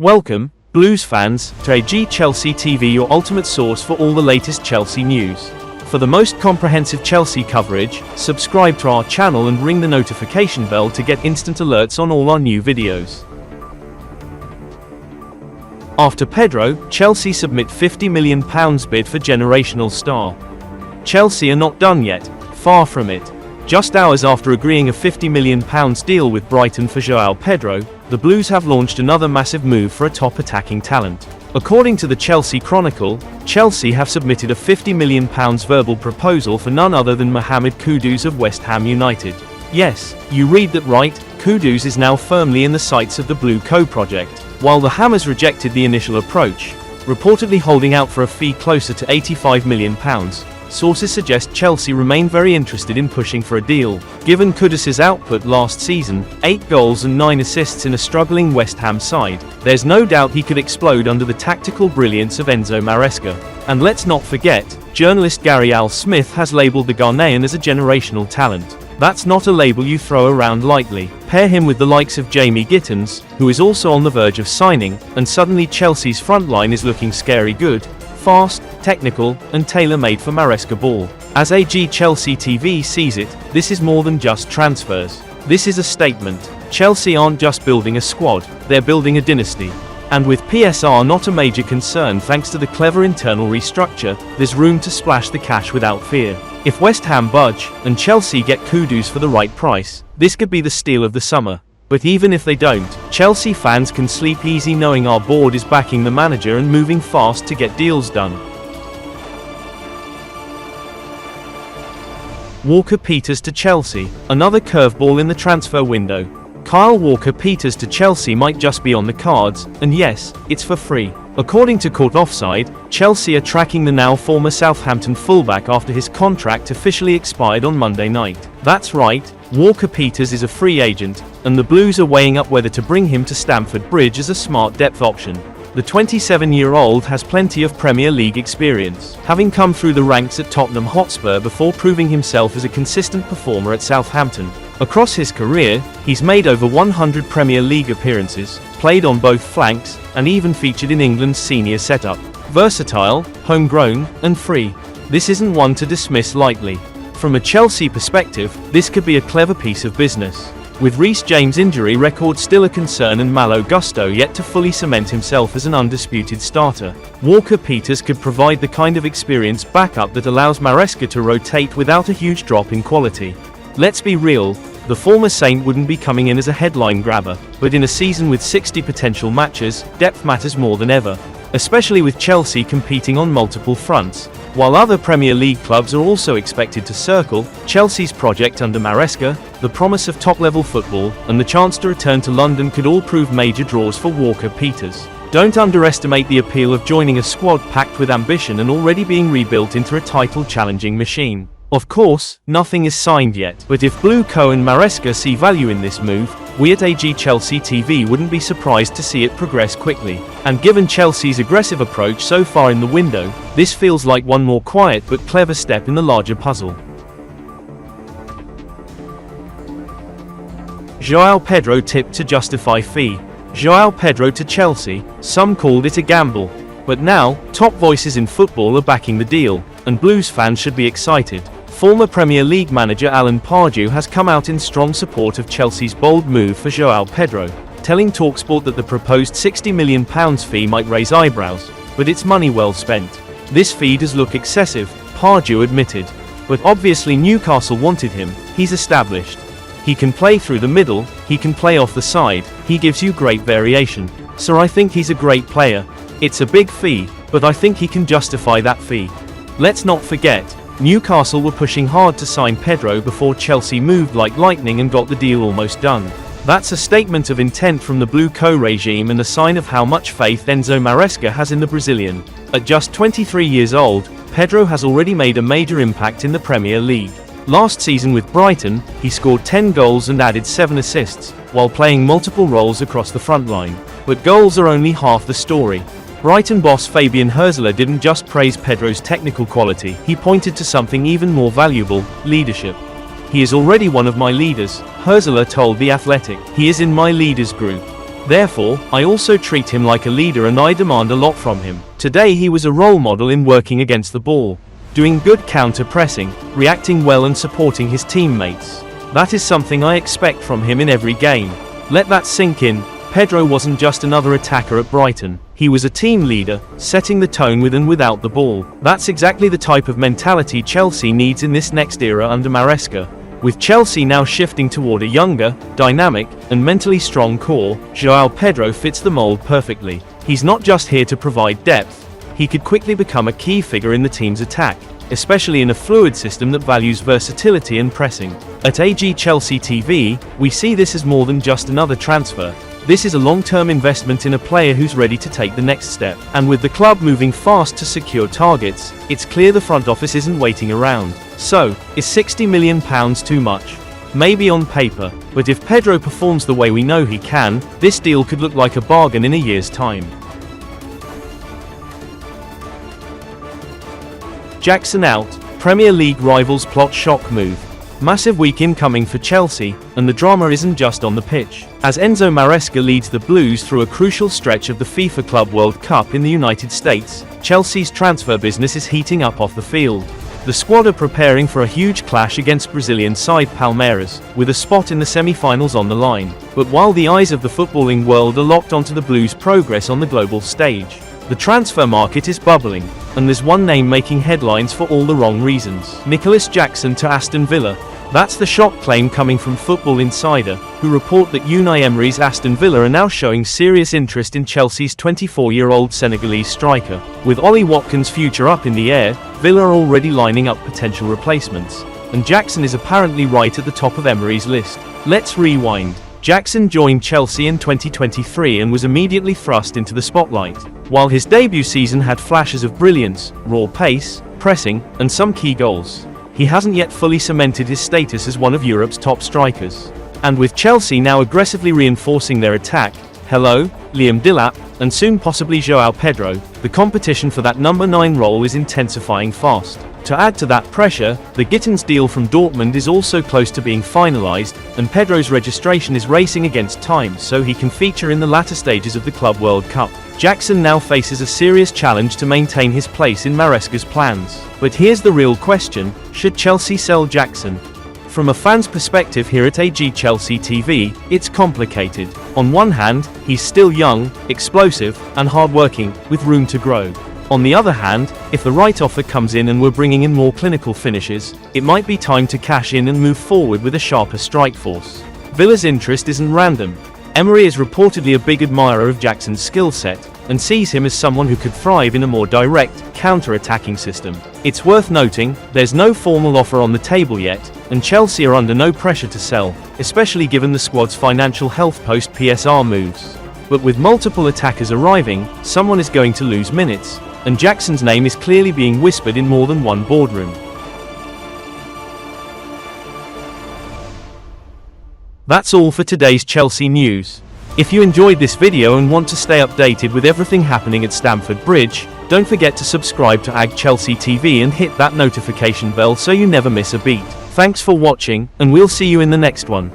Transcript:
Welcome, Blues fans, to AG Chelsea TV, your ultimate source for all the latest Chelsea news. For the most comprehensive Chelsea coverage, subscribe to our channel and ring the notification bell to get instant alerts on all our new videos. After Pedro, Chelsea submit £50 million bid for generational star. Chelsea are not done yet, far from it. Just hours after agreeing a £50 million deal with Brighton for João Pedro, the Blues have launched another massive move for a top attacking talent. According to the Chelsea Chronicle, Chelsea have submitted a £50 million verbal proposal for none other than KUDUS of West Ham United. Yes, you read that right, KUDUS is now firmly in the sights of the Blue Co project. While the Hammers rejected the initial approach, reportedly holding out for a fee closer to £85 million, sources suggest Chelsea remain very interested in pushing for a deal. Given KUDUS's output last season, 8 goals and 9 assists in a struggling West Ham side, there's no doubt he could explode under the tactical brilliance of Enzo Maresca. And let's not forget, journalist Gary Al Smith has labelled the Ghanaian as a generational talent. That's not a label you throw around lightly. Pair him with the likes of Jamie Gittens, who is also on the verge of signing, and suddenly Chelsea's front line is looking scary good. Fast, technical, and tailor-made for Maresca ball. As AG Chelsea TV sees it, this is more than just transfers. This is a statement. Chelsea aren't just building a squad, they're building a dynasty. And with PSR not a major concern thanks to the clever internal restructure, there's room to splash the cash without fear. If West Ham budge, and Chelsea get KUDUS for the right price, this could be the steal of the summer. But even if they don't, Chelsea fans can sleep easy knowing our board is backing the manager and moving fast to get deals done. Walker-Peters to Chelsea, another curveball in the transfer window. Kyle Walker-Peters to Chelsea might just be on the cards, and yes, it's for free. According to Court Offside, Chelsea are tracking the now former Southampton fullback after his contract officially expired on Monday night. That's right, Walker-Peters is a free agent, and the Blues are weighing up whether to bring him to Stamford Bridge as a smart depth option. The 27-year-old has plenty of Premier League experience, having come through the ranks at Tottenham Hotspur before proving himself as a consistent performer at Southampton. Across his career, he's made over 100 Premier League appearances, played on both flanks, and even featured in England's senior setup. Versatile, homegrown, and free. This isn't one to dismiss lightly. From a Chelsea perspective, this could be a clever piece of business. With Reece James' injury record still a concern and Malo Gusto yet to fully cement himself as an undisputed starter, Walker-Peters could provide the kind of experienced backup that allows Maresca to rotate without a huge drop in quality. Let's be real, the former Saint wouldn't be coming in as a headline grabber, but in a season with 60 potential matches, depth matters more than ever. Especially with Chelsea competing on multiple fronts. While other Premier League clubs are also expected to circle, Chelsea's project under Maresca, the promise of top-level football, and the chance to return to London could all prove major draws for Walker-Peters. Don't underestimate the appeal of joining a squad packed with ambition and already being rebuilt into a title-challenging machine. Of course, nothing is signed yet, but if Blue Co and Maresca see value in this move, we at AG Chelsea TV wouldn't be surprised to see it progress quickly. And given Chelsea's aggressive approach so far in the window, this feels like one more quiet but clever step in the larger puzzle. João Pedro tipped to justify fee. João Pedro to Chelsea, some called it a gamble. But now, top voices in football are backing the deal, and Blues fans should be excited. Former Premier League manager Alan Pardew has come out in strong support of Chelsea's bold move for João Pedro, telling TalkSport that the proposed £60 million fee might raise eyebrows, but it's money well spent. This fee does look excessive, Pardew admitted. But obviously Newcastle wanted him, he's established. He can play through the middle, he can play off the side, he gives you great variation. So I think he's a great player. It's a big fee, but I think he can justify that fee. Let's not forget, Newcastle were pushing hard to sign Pedro before Chelsea moved like lightning and got the deal almost done. That's a statement of intent from the Blue Co regime and a sign of how much faith Enzo Maresca has in the Brazilian. At just 23 years old, Pedro has already made a major impact in the Premier League. Last season with Brighton, he scored 10 goals and added 7 assists, while playing multiple roles across the front line. But goals are only half the story. Brighton boss Fabian Hürzeler didn't just praise Pedro's technical quality, he pointed to something even more valuable: leadership. He is already one of my leaders, Hürzeler told The Athletic. He is in my leaders group. Therefore, I also treat him like a leader and I demand a lot from him. Today he was a role model in working against the ball, doing good counter-pressing, reacting well and supporting his teammates. That is something I expect from him in every game. Let that sink in. Pedro wasn't just another attacker at Brighton. He was a team leader, setting the tone with and without the ball. That's exactly the type of mentality Chelsea needs in this next era under Maresca. With Chelsea now shifting toward a younger, dynamic, and mentally strong core, João Pedro fits the mold perfectly. He's not just here to provide depth, he could quickly become a key figure in the team's attack, especially in a fluid system that values versatility and pressing. At AG Chelsea TV, we see this as more than just another transfer. This is a long-term investment in a player who's ready to take the next step. And with the club moving fast to secure targets, it's clear the front office isn't waiting around. So, is £60 million too much? Maybe on paper, but if Pedro performs the way we know he can, this deal could look like a bargain in a year's time. Jackson out, Premier League rivals plot shock move. Massive week incoming for Chelsea, and the drama isn't just on the pitch. As Enzo Maresca leads the Blues through a crucial stretch of the FIFA Club World Cup in the United States, Chelsea's transfer business is heating up off the field. The squad are preparing for a huge clash against Brazilian side Palmeiras, with a spot in the semi-finals on the line. But while the eyes of the footballing world are locked onto the Blues' progress on the global stage, the transfer market is bubbling, and there's one name making headlines for all the wrong reasons. Nicolas Jackson to Aston Villa. That's the shock claim coming from Football Insider, who report that Unai Emery's Aston Villa are now showing serious interest in Chelsea's 24-year-old Senegalese striker. With Ollie Watkins' future up in the air, Villa are already lining up potential replacements, and Jackson is apparently right at the top of Emery's list. Let's rewind. Jackson joined Chelsea in 2023 and was immediately thrust into the spotlight. While his debut season had flashes of brilliance, raw pace, pressing, and some key goals, he hasn't yet fully cemented his status as one of Europe's top strikers. And with Chelsea now aggressively reinforcing their attack, Liam Delap, and soon possibly João Pedro, the competition for that number 9 role is intensifying fast. To add to that pressure, the Gittins deal from Dortmund is also close to being finalized, and Pedro's registration is racing against time so he can feature in the latter stages of the Club World Cup. Jackson now faces a serious challenge to maintain his place in Maresca's plans. But here's the real question: should Chelsea sell Jackson? From a fan's perspective here at AG Chelsea TV, it's complicated. On one hand, he's still young, explosive, and hard-working, with room to grow. On the other hand, if the right offer comes in and we're bringing in more clinical finishes, it might be time to cash in and move forward with a sharper strike force. Villa's interest isn't random. Emery is reportedly a big admirer of Jackson's skill set, and sees him as someone who could thrive in a more direct, counter-attacking system. It's worth noting, there's no formal offer on the table yet, and Chelsea are under no pressure to sell, especially given the squad's financial health post-PSR moves. But with multiple attackers arriving, someone is going to lose minutes, and Jackson's name is clearly being whispered in more than one boardroom. That's all for today's Chelsea news. If you enjoyed this video and want to stay updated with everything happening at Stamford Bridge, don't forget to subscribe to AG Chelsea TV and hit that notification bell so you never miss a beat. Thanks for watching, and we'll see you in the next one.